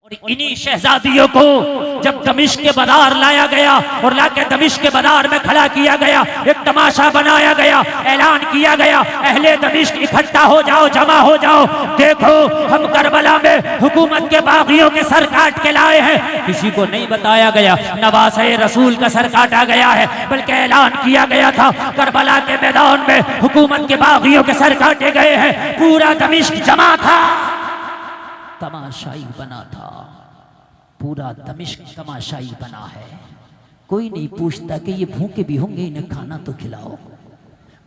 और इन्हीं शहजादियों को जब दमिश्क के बाजार लाया गया और लाके दमिश्क के बाजार में खड़ा किया गया, एक तमाशा बनाया गया, ऐलान किया गया, अहले दमिश्क इकट्ठा हो जाओ, जमा हो जाओ, देखो हम करबला में हुकूमत के बागियों के सर काट के लाए हैं। किसी को नहीं बताया गया नवासे रसूल का सर काटा गया है, बल्कि ऐलान किया गया था करबला के मैदान में हुकूमत के बागियों के सर काटे गए हैं। पूरा दमिश्क जमा था, तमाशाई बना था, पूरा दमिश्क तमाशाई बना है। कोई नहीं पूछता कि ये भूखे भी होंगे, इन्हें खाना तो खिलाओ।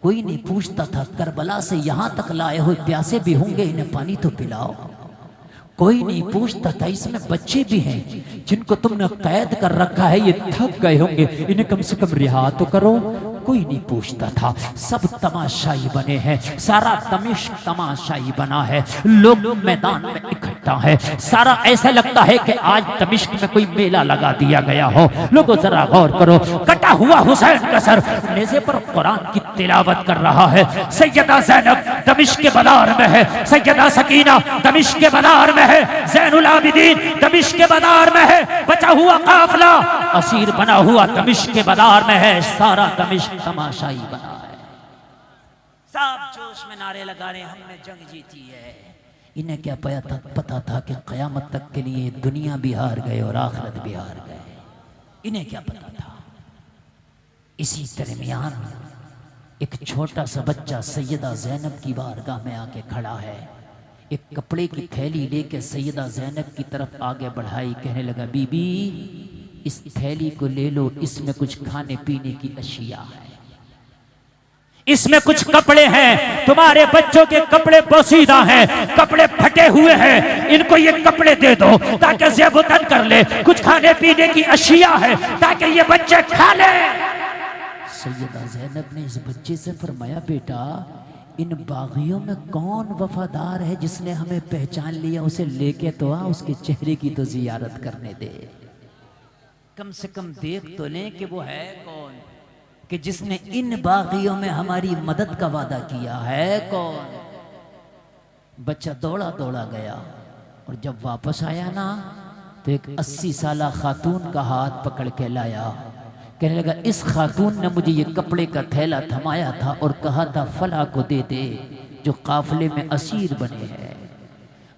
कोई नहीं पूछता था करबला से यहाँ तक लाए हुए प्यासे भी होंगे, इन्हें पानी तो पिलाओ। कोई नहीं पूछता था इसमें बच्चे भी हैं जिनको तुमने कैद कर रखा है, ये थक गए होंगे, इन्हें कम से कम रिहा तो करो। कोई नहीं पूछता था, सब तमाशाई बने हैं, सारा दमिश्क तमाशाई बना है, लोग मैदान में इकट्ठा है। सारा ऐसा लगता है कि आज दमिश्क में कोई मेला लगा दिया गया हो। लोगों जरा गौर करो, कटा हुआ हुसैन का सर नेज़े पर कुरान की तिलावत कर रहा है। सैयदा ज़ैनब दमिश्क के बाजार में है, सैयदा सकीना दमिश्क के बाजार में है, ज़ैनुल आबिदीन दमिश्क के बाजार में है, बचा हुआ काफिला असीर बना हुआ दमिश्क के बाजार में है। सारा दमिश्क तमाशाई बना है, सब जोश में नारे लगा रहे हमने जंग जीती है। इन्हें क्या पता था कि क़यामत तक के लिए दुनिया भी हार गए और आखिरत भी हार गए। इन्हें क्या पता था। इसी दरमियान एक छोटा सा बच्चा सैयदा ज़ैनब की बारगाह में आके खड़ा है, एक कपड़े की थैली लेके सैयदा ज़ैनब की तरफ आगे बढ़ाई, कहने लगा बीबी इस थैली को ले लो, इसमें कुछ खाने पीने की अशिया है, इसमें कुछ कपड़े हैं, तुम्हारे बच्चों के कपड़े पोसीदा हैं, कपड़े फटे हुए हैं, इनको ये कपड़े दे दो ताकि ज़ेबुतन कर ले, कुछ खाने पीने की अशिया है ताकि ये बच्चे खा ले। सैयदा ज़ैनब ने इस बच्चे से फरमाया बेटा इन बागियों में कौन वफादार है जिसने हमें पहचान लिया, उसे लेके तो आ, उसके चेहरे की तो जियारत करने दे, कम से कम देख तो लें कि वो है कौन, कि जिसने इन बागियों में हमारी मदद का वादा किया है कौन। बच्चा दौड़ा दौड़ा गया और जब वापस आया ना तो एक 80 साला खातून का हाथ पकड़ के लाया, कहने लगा इस खातून ने मुझे ये कपड़े का थैला थमाया था और कहा था फला को दे दे जो काफिले में असीर बने हैं।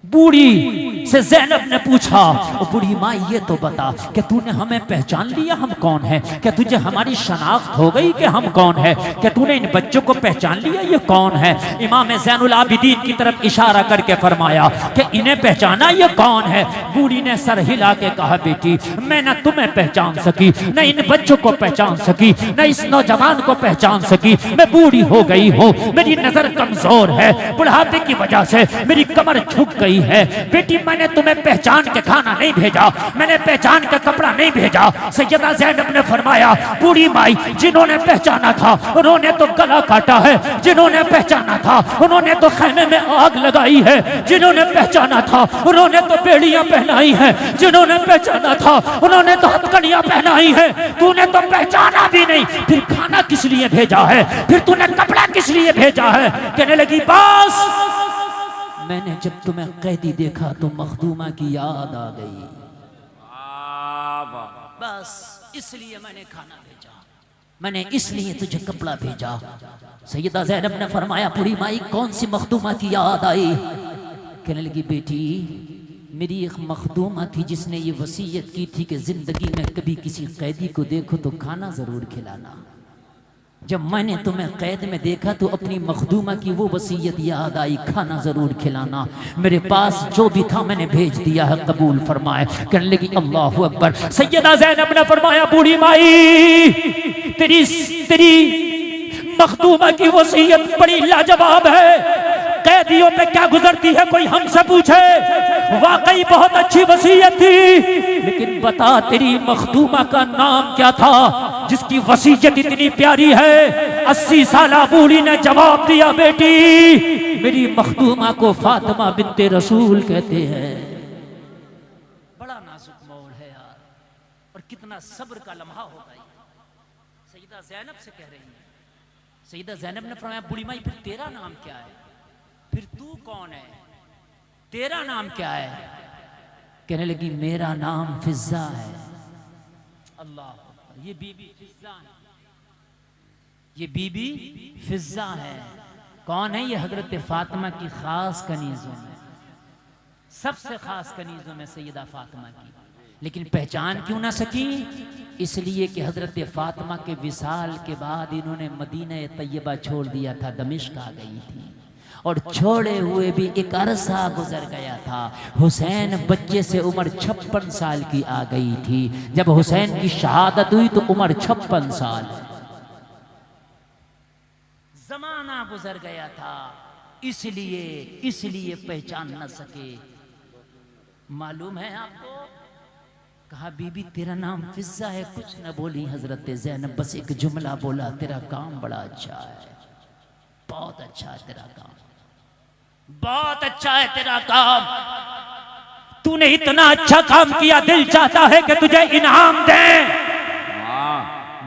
बूढ़ी से ज़ैनब ने पूछा, बूढ़ी माँ ये तो बता कि तूने हमें पहचान लिया, हम कौन है, क्या तुझे हमारी शनाख्त हो गई कि हम कौन है, क्या तूने इन बच्चों को पहचान लिया ये कौन है। इमाम ज़ैनुल आबिदीन की तरफ इशारा करके फरमाया कि इन्हें पहचाना ये कौन है। बूढ़ी ने सर हिला के कहा बेटी मैं न तुम्हें पहचान सकी, न इन बच्चों को पहचान सकी, न इस नौजवान को पहचान सकी, मैं बूढ़ी हो गई हूँ, मेरी नजर कमजोर है, बुढ़ापे की वजह से मेरी कमर झुक गई है। बेटी मैंने तुम्हें पहचान के खाना नहीं भेजा, मैंने पहचान के कपड़ा नहीं भेजा। सैयदा ज़ैनब ने फरमाया बूढ़ी माई जिन्होंने पहचाना था उन्होंने तो गला काटा है, जिन्होंने पहचाना था उन्होंने तो खैमे में आग लगाई है, जिन्होंने पहचाना था उन्होंने तो बेड़ियां पहनाई हैं, जिन्होंने पहचाना था उन्होंने तो हथकड़ियां पहनाई है। तूने तो पहचाना भी नहीं, फिर खाना किस लिए भेजा है, फिर तूने कपड़ा किस लिए भेजा है। कहने लगी बस मैंने जब तुम्हें कैदी देखा तो मखदूमा की याद आ गई, बस इसलिए मैंने खाना भेजा, मैंने इसलिए तुझे कपड़ा भेजा। सैयदा ज़ैनब ने फरमाया बूढ़ी माई कौन सी मखदूमा की याद आई। कहने लगी बेटी मेरी एक मखदूमा थी जिसने ये वसीयत की थी कि जिंदगी में कभी किसी कैदी को देखो तो खाना जरूर खिलाना। जब मैंने तुम्हें कैद में देखा तो अपनी मखदूमा की वो वसीयत याद आई, खाना जरूर खिलाना। मेरे पास जो भी था मैंने भेज दिया है, कबूल फरमाए। कहने लगी अल्लाहु अकबर। सैयदा ज़ैनब ने फरमाया बूढ़ी माई तेरी मखदूमा की वसीयत बड़ी लाजवाब है, कैदियों पे क्या गुजरती है कोई हमसे पूछे, वाकई बहुत अच्छी वसीयत थी, लेकिन बता तेरी मखदूमा का नाम क्या था जिसकी वसीयत इतनी प्यारी है। 80 साला बूढ़ी ने जवाब दिया बेटी मेरी मखदूमा को फातिमा बिन्ते रसूल कहते हैं। बड़ा नाजुक मोड़ है यार, और कितना सब्र का लम्हा होगा। सैयदा ज़ैनब से कह रही है, सैयदा ज़ैनब ने फरमाया बूढ़ी माई फिर तेरा नाम क्या है, फिर तू कौन है, तेरा नाम क्या है। कहने लगी मेरा नाम फिजा है। अल्लाह, ये बीबी फिजा है, ये बीबी फिजा है। कौन है ये? हजरत फातिमा की खास कनीजों में, सबसे खास कनीजों में सैयदा फातिमा की। लेकिन पहचान क्यों ना सकी? इसलिए कि हजरत फातिमा के विसाल के बाद इन्होंने मदीना तैयबा छोड़ दिया था, दमिश्क आ गई थी, और छोड़े हुए भी एक अरसा गुजर गया था। हुसैन बच्चे से उम्र 56 साल की आ गई थी। जब हुसैन की शहादत हुई तो उम्र 56 साल, जमाना गुजर गया था, इसलिए पहचान न सके। मालूम है आपको? कहा बीबी तेरा नाम फिजा है। कुछ न बोली हजरत ज़ैनब, बस एक जुमला बोला, तेरा काम बड़ा अच्छा है, बहुत अच्छा है तेरा काम, बहुत अच्छा है तेरा काम, तूने इतना अच्छा काम किया, दिल चाहता है कि तुझे इनाम दे।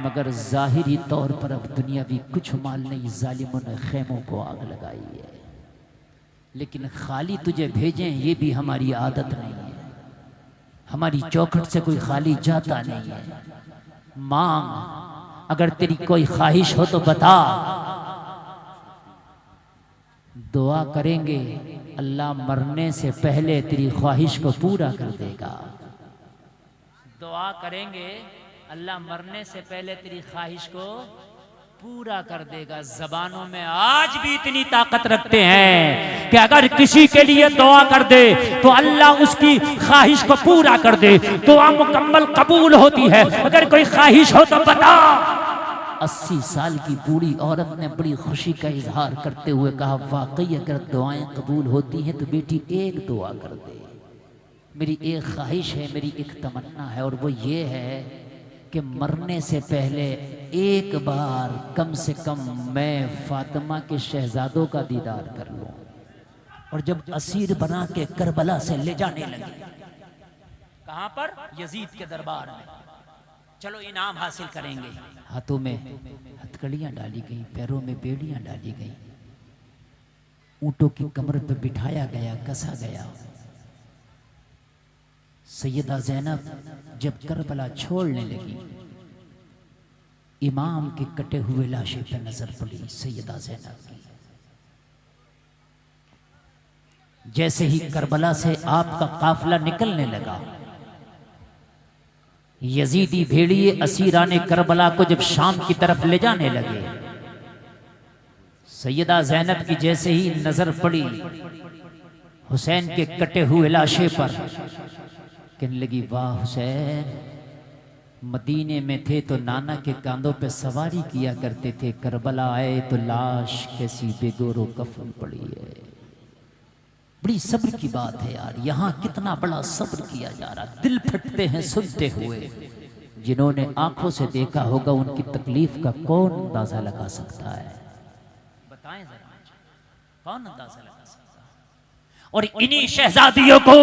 मगर जाहिरी तौर पर अब दुनियावी कुछ माल नहीं, जालिमों ने खेमों को आग लगाई है, लेकिन खाली तुझे भेजें ये भी हमारी आदत नहीं है। हमारी चौखट से कोई खाली जाता नहीं है। मांग, अगर तेरी कोई ख्वाहिश हो तो बता, दुआ करेंगे, अल्लाह मरने से पहले तेरी ख्वाहिश को पूरा कर देगा। दुआ करेंगे, अल्लाह मरने से पहले तेरी ख्वाहिश को पूरा कर देगा। जबानों में आज भी इतनी ताकत रखते हैं कि अगर किसी के लिए दुआ कर दे तो अल्लाह उसकी ख्वाहिश को पूरा कर दे, दुआ मुकम्मल कबूल होती है। अगर कोई ख्वाहिश हो तो बता। 80 साल की बूढ़ी औरत ने बड़ी खुशी का इजहार करते हुए कहा, वाकई अगर दुआएं कबूल होती हैं तो बेटी एक दुआ कर दे। मेरी एक ख्वाहिश है, मेरी एक तमन्ना है, और वो ये है कि मरने से पहले एक बार कम से कम मैं फातिमा के शहजादों का दीदार कर लूं। और जब असीर बना के करबला से ले जाने लगे, कहां पर? यजीद के दरबार में। चलो इनाम हासिल करेंगे। हाथों में हथकड़ियां डाली गई, पैरों में बेड़ियां डाली गई, ऊंटों की कमर पर बिठाया गया, कसा गया। सैयदा ज़ैनब जब करबला छोड़ने लगी, इमाम के कटे हुए लाशे पर नजर पड़ी सैयदा ज़ैनब की। जैसे ही करबला से आपका काफिला निकलने लगा, यजीदी भेड़िए असीराने करबला को जब शाम की तरफ ले जाने लगे, सैयदा ज़ैनब की जैसे ही नजर पड़ी हुसैन के कटे हुए लाशे पर, कहने लगी वाह हुसैन, मदीने में थे तो नाना के कांधों पे सवारी किया करते थे, करबला आए तो लाश कैसी बेगोरो कफन पड़ी है। बड़ी सब्र की बात है यार, यहाँ कितना बड़ा सब्र किया जा रहा, दिल फटते हैं सुनते हुए। जिन्होंने आंखों से देखा होगा उनकी तकलीफ का कौन अंदाजा लगा सकता है? बताएं जरा, कौन अंदाजा लगा? और इन्हीं शहजादियों को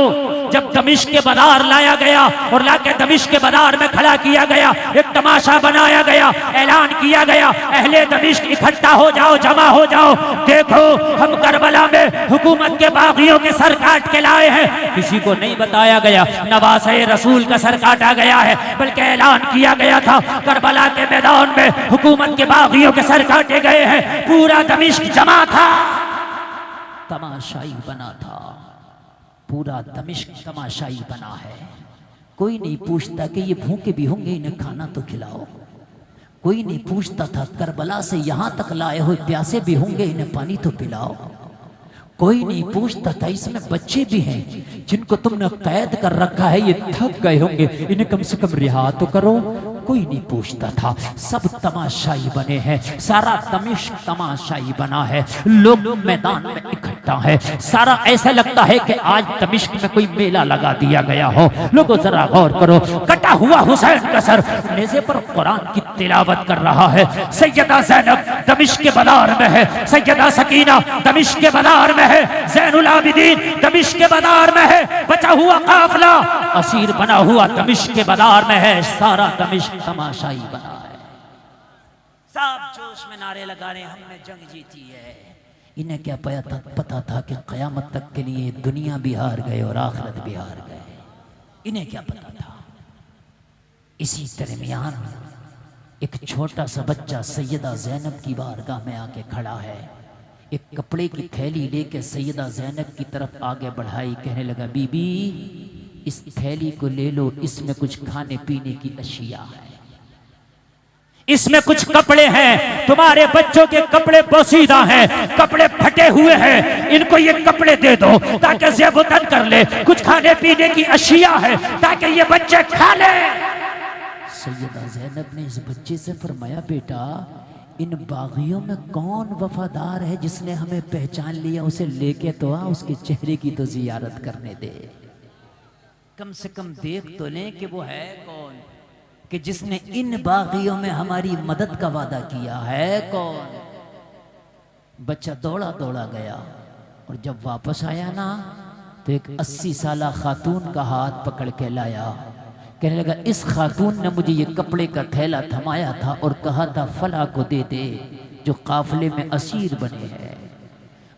जब दमिश्क के बाजार लाया गया और लाके दमिश्क के बाजार में खड़ा किया गया, एक तमाशा बनाया गया, ऐलान किया गया, अहले दमिश्क इकट्ठा हो जाओ, जमा हो जाओ, देखो हम करबला में हुकूमत के बागियों के सर काट के लाए हैं। किसी को नहीं बताया गया नवासे रसूल का सर काटा गया है, बल्कि ऐलान किया गया था करबला के मैदान में हुकूमत के बागियों के सर काटे गए हैं। पूरा दमिश्क जमा था, तमाशाई बना था, पूरा दमिश्क तमाशाई बना है। कोई नहीं पूछता कि ये भूखे भी होंगे, इन्हें खाना तो खिलाओ। कोई नहीं पूछता था करबला से यहाँ तक लाए हुए प्यासे भी होंगे, इन्हें पानी तो पिलाओ। कोई नहीं पूछता था इसमें बच्चे भी हैं जिनको तुमने कैद कर रखा है, ये थक गए होंगे, इन्हें कम से कम रिहा तो करो। कोई नहीं पूछता था, सब तमाशाई बने हैं, सारा दमिश्क तमाशाई बना है, लोग मैदान में इकट्ठा है, सारा ऐसा लगता है कि आज दमिश्क में कोई मेला लगा दिया गया हो। लोगों जरा गौर करो, कटा हुआ हुसैन का सर नेज़े पर कुरान की तिलावत कर रहा है। सैयदा ज़ैनब दमिश्क के बाजार में है, सैयदा सकीना दमिश्क के बाजार में है, ज़ैनुल आबिदीन दमिश्क के बाजार में है, बचा हुआ काफिला असीर बना हुआ दमिश्क के बाजार में है, सारा दमिश्क तमाशाई बना है। सब जोश में नारे लगा रहे हमने जंग जीती है। इन्हें क्या पता था कि क़यामत तक के लिए दुनिया भी हार गए और आखिरत भी हार गए। इन्हें क्या पता था। इसी दरमियान एक छोटा सा बच्चा सैयदा ज़ैनब की बारगाह में आके खड़ा है। एक कपड़े की थैली लेके सैयदा ज़ैनब की तरफ आगे बढ़ाई, कहने लगा बीबी इस थैली को ले लो, इसमें कुछ खाने पीने की अशिया है, इसमें कुछ कपड़े हैं, तुम्हारे बच्चों के कपड़े पोसीदा हैं, कपड़े फटे हुए हैं, इनको ये कपड़े दे दो ताकि ज़ेबुतन कर ले, कुछ खाने पीने की अशिया है ताकि ये बच्चे खा ले। सैयदा ज़ैनब ने इस बच्चे से फरमाया बेटा इन बागियों में कौन वफादार है जिसने हमें पहचान लिया, उसे लेके तो आ, उसके चेहरे की तो जियारत करने दे, कम से कम देख तो लें कि वो है कौन, कि जिसने इन बागियों में हमारी मदद का वादा किया है कौन। बच्चा दौड़ा दौड़ा गया और जब वापस आया ना तो एक 80 साला खातून का हाथ पकड़ के लाया, कहने लगा इस खातून ने मुझे ये कपड़े का थैला थमाया था और कहा था फला को दे दे जो काफिले में असीर बने हैं।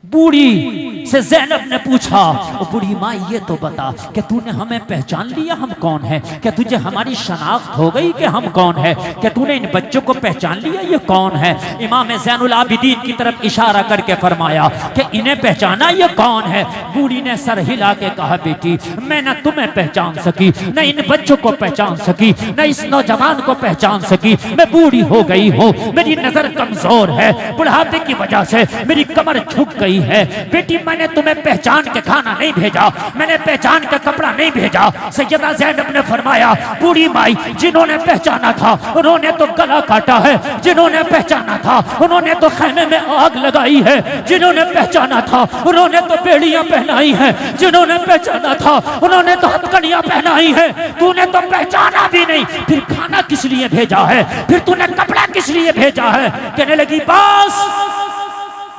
बूढ़ी से ज़ैनब ने पूछा ओ बूढ़ी माँ ये तो बता कि तूने हमें पहचान लिया, हम कौन है, क्या तुझे हमारी शनाख्त हो गई कि हम कौन है, क्या तूने इन बच्चों को पहचान लिया ये कौन है। इमाम ज़ैनुल आबिदीन की तरफ इशारा करके फरमाया कि इन्हें पहचाना ये कौन है। बूढ़ी ने सर हिला के कहा बेटी मैं न तुम्हें पहचान सकी, न इन बच्चों को पहचान सकी, न इस नौजवान को पहचान सकी, मैं बूढ़ी हो गई हूँ, मेरी नजर कमजोर है, बुढ़ापे की वजह से मेरी कमर झुक गई है। बेटी मैंने तुम्हें पहचान के खाना नहीं भेजा, मैंने पहचान का कपड़ा नहीं भेजा। सैयदा ज़ैनब ने फरमाया बूढ़ी माई जिन्होंने पहचाना था उन्होंने तो गला काटा है, जिन्होंने पहचाना था उन्होंने तो खैमे में आग लगाई है, जिन्होंने पहचाना था उन्होंने तो बेड़ियां पहनाई है, जिन्होंने पहचाना था उन्होंने तो हथकड़ियां पहनाई है, तूने तो पहचाना भी नहीं, फिर खाना किस लिए भेजा है, फिर तूने कपड़ा किस लिए भेजा है। कहने लगी बस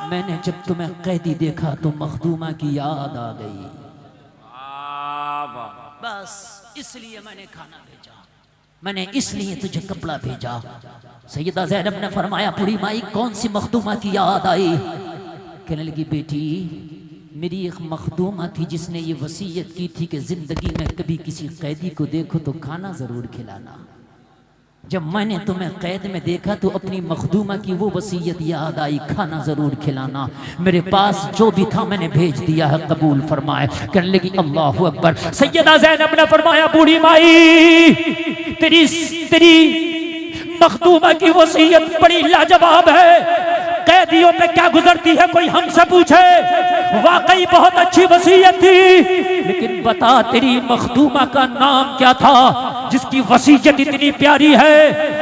मैंने जब तुम्हें कैदी देखा तो मखदूमा की याद आ गई, बस इसलिए मैंने खाना भेजा, मैंने इसलिए तुझे कपड़ा भेजा। सैयदा ज़ैनब ने फरमाया बूढ़ी माई कौन सी मखदूमा की याद आई। कहने लगी बेटी मेरी एक मखदूमा थी जिसने ये वसीयत की थी कि जिंदगी में कभी किसी कैदी को देखो तो खाना जरूर खिलाना। जब मैंने तुम्हें कैद में देखा तो अपनी मखदूमा की वो वसीयत याद आई, खाना जरूर खिलाना। मेरे पास जो भी था मैंने भेज दिया है, कबूल फरमाए। कहने लगी अल्लाहु अकबर। सैयदा ज़ैनब ने फरमाया बूढ़ी माई तेरी मखदूमा की वसीयत बड़ी लाजवाब है, कैदियों पे क्या गुजरती है कोई हमसे पूछे, वाकई बहुत अच्छी वसीयत थी, लेकिन बता तेरी मखदूमा का नाम क्या था जिसकी वसीयत इतनी प्यारी है।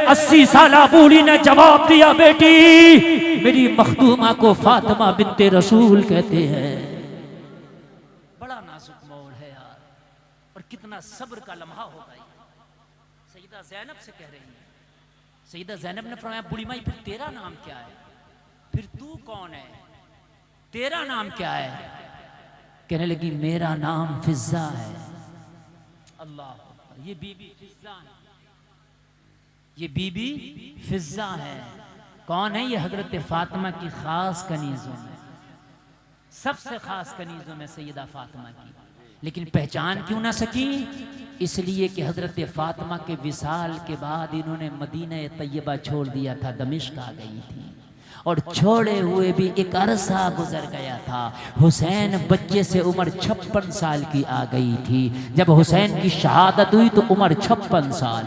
80 साला बूढ़ी ने जवाब दिया बेटी मेरी मखदूमा को फातिमा बिन्ते रसूल कहते हैं। बड़ा नाजुक मोड़ है यार, और कितना सब्र का लम्हा होगा। सैयदा ज़ैनब से कह रही है, सैयदा ज़ैनब ने फरमाया बूढ़ी माई फिर तेरा नाम क्या है, फिर तू कौन है, तेरा नाम क्या है। कहने लगी मेरा नाम फिज़्ज़ा है। अल्लाह, ये बीबी फिज़्ज़ा है, ये बीबी फिज़्ज़ा है। कौन है ये? हजरत फातिमा की खास कनीजों में, सबसे खास कनीजों में सैयदा फातिमा की। लेकिन पहचान क्यों ना सकी? इसलिए कि हजरत फातिमा के विसाल के बाद इन्होंने मदीना तैयबा छोड़ दिया था, दमिश्क आ गई थी, और छोड़े हुए भी एक अरसा गुजर गया था। हुसैन बच्चे से उम्र 56 साल की आ गई थी। जब हुसैन की शहादत हुई तो उम्र 56 साल,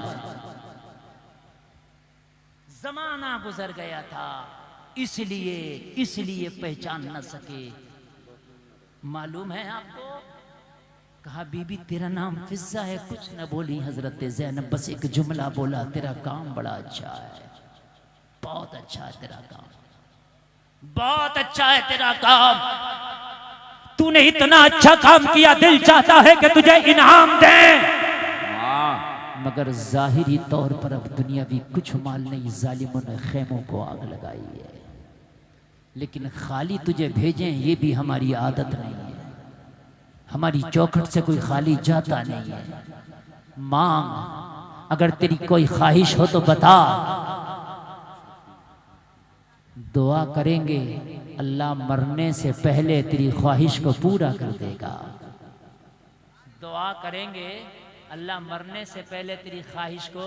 जमाना गुजर गया था, इसलिए पहचान न सके। मालूम है आपको? कहा बीबी तेरा नाम फिज़्ज़ा है, कुछ न बोली हजरत ज़ैनब, बस एक जुमला बोला तेरा काम बड़ा अच्छा है, बहुत अच्छा है तेरा काम, बहुत अच्छा है तेरा काम, तूने इतना अच्छा काम किया दिल चाहता है कि तुझे इनाम दें, मगर जाहिरी तौर पर अब दुनियावी कुछ माल नहीं, जालिमों ने खेमों को आग लगाई है, लेकिन खाली तुझे भेजें ये भी हमारी आदत नहीं है, हमारी चौखट से कोई खाली जाता नहीं है। मांग, अगर तेरी कोई ख्वाहिश हो तो बता, दुआ करेंगे, अल्लाह मरने से पहले तेरी ख्वाहिश को पूरा कर देगा। दुआ करेंगे, अल्लाह मरने से पहले तेरी ख्वाहिश को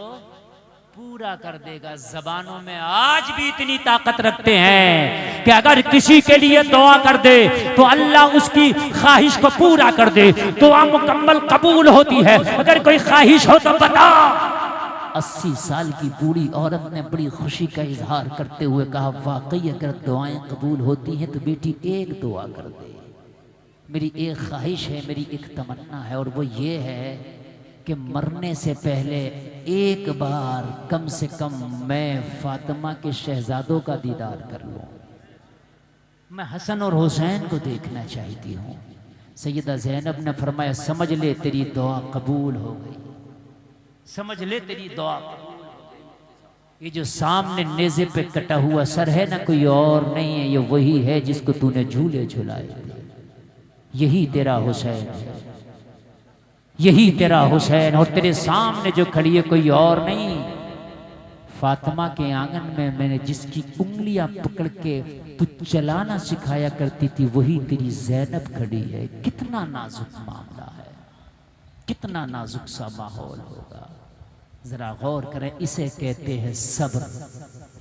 पूरा कर देगा। जबानों में आज भी इतनी ताकत रखते हैं कि अगर किसी के लिए दुआ कर दे तो अल्लाह उसकी ख्वाहिश को पूरा कर दे, दुआ मुकम्मल कबूल होती है। अगर कोई ख्वाहिश हो तो बता। 80 साल की बूढ़ी औरत ने बड़ी खुशी का इजहार करते हुए कहा, वाकई अगर दुआएं कबूल होती हैं तो बेटी एक दुआ कर दे। मेरी एक ख्वाहिश है, मेरी एक तमन्ना है, और वो ये है कि मरने से पहले एक बार कम से कम मैं फातिमा के शहजादों का दीदार कर लूं। मैं हसन और हुसैन को देखना चाहती हूँ। सैयदा ज़ैनब ने फरमाया, समझ ले तेरी दुआ कबूल हो गई, समझ ले तेरी दुआ। ये जो सामने नेज़े पे कटा हुआ सर है ना, कोई और नहीं है, ये वही है जिसको तूने झूले झुलाए थे। यही तेरा हुसैन है, यही तेरा हुसैन, और तेरे सामने जो खड़ी है कोई और नहीं। फातिमा के आंगन में मैंने जिसकी उंगलियां पकड़ के तू चलाना सिखाया करती थी, वही तेरी ज़ैनब खड़ी है। कितना नाजुक मामला है, कितना नाजुक सा माहौल होगा। जरा गौर करें, इसे कहते हैं सब्र।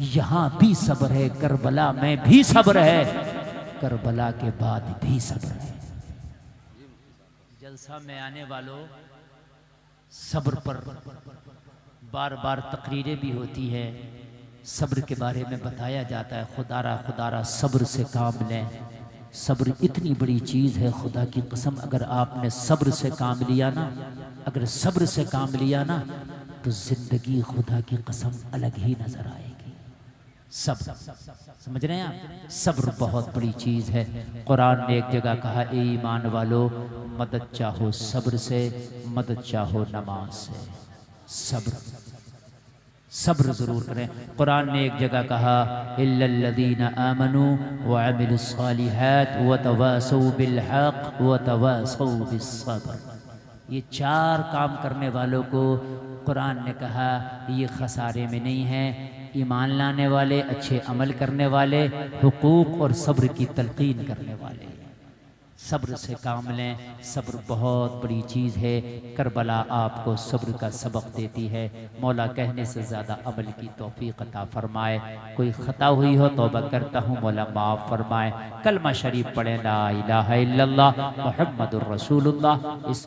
यहां भी सब्र है, करबला में भी सब्र है, करबला के बाद भी सब्र है। जलसा में आने वालों, सब्र पर बार बार तकरीरें भी होती है, सब्र के बारे में बताया जाता है। खुदारा सब्र से काम लें। सब्र इतनी बड़ी चीज़ है, खुदा की कसम, अगर आपने सब्र से काम लिया ना, अगर सब्र से काम लिया ना, तो जिंदगी खुदा की कसम अलग ही नजर आएगी। सब्र, समझ रहे हैं आप? सब्र बहुत बड़ी चीज़ है। कुरान ने एक जगह कहा, ए ईमान वालो, मदद चाहो सब्र से, मदद चाहो नमाज से। सब्र, सब्र जरूर करें। कुरान ने एक जगह कहा, इल्लल्लज़ीना आमनू व अमिलुस्सालिहात व तवासौ बिल हक़ व तवासौ बिस्सब्र। ये 4 काम करने वालों को कुरान ने कहा ये खसारे में नहीं है। ईमान लाने वाले, अच्छे अमल करने वाले, हुकूक और सब्र की तलकीन करने वाले। सब्र से काम लें। सब्र बहुत बड़ी चीज़ है। करबला आपको सब्र का सबक देती है। मौला कहने से ज़्यादा अमल की तौफीक अता फरमाए। कोई ख़ता हुई हो तौबा करता हूँ, मौला माफ़ फरमाए। कलमा शरीफ पढ़े, ला इलाहा इल्लल्लाह मुहम्मदुर रसूलुल्लाह। इस